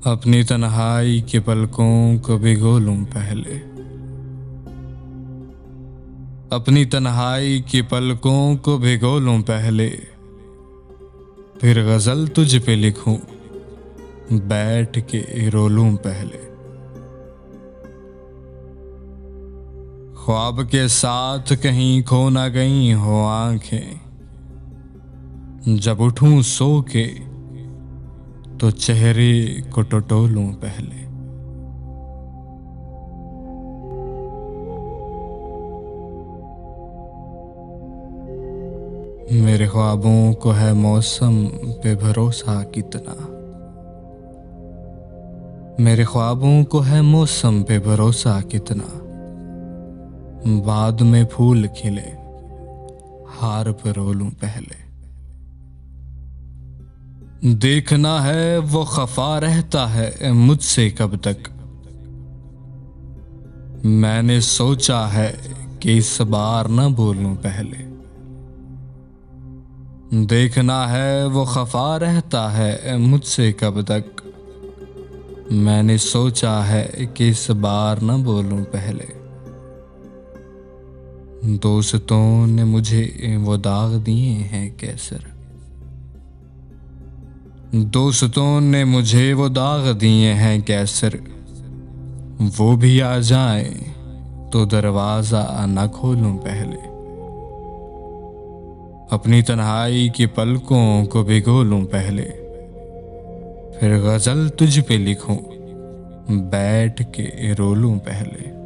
अपनी तन्हाई के पलकों को भिगो लूं पहले, अपनी तन्हाई की पलकों को भिगो लूं पहले, फिर गजल तुझ पे लिखूं बैठ के रो लूं पहले। ख्वाब के साथ कहीं खो ना गई हो आंखें, जब उठूं सो के तो चेहरे को टटोलूं पहले। मेरे ख्वाबों को है मौसम पे भरोसा कितना, मेरे ख्वाबों को है मौसम पे भरोसा कितना, बाद में फूल खिले हार पे रो लूं पहले। देखना है वो खफा रहता है मुझसे कब तक, मैंने सोचा है कि इस बार न बोलूं पहले। देखना है वो खफा रहता है मुझसे कब तक, मैंने सोचा है कि इस बार न बोलूं पहले। दोस्तों ने मुझे वो दाग दिए हैं कैसर, दोस्तों ने मुझे वो दाग दिए हैं कैसर, वो भी आ जाए तो दरवाजा न खोलूं पहले। अपनी तन्हाई की पलकों को भिगो लूं पहले, फिर गजल तुझ पे लिखूं बैठ के रो लूं पहले।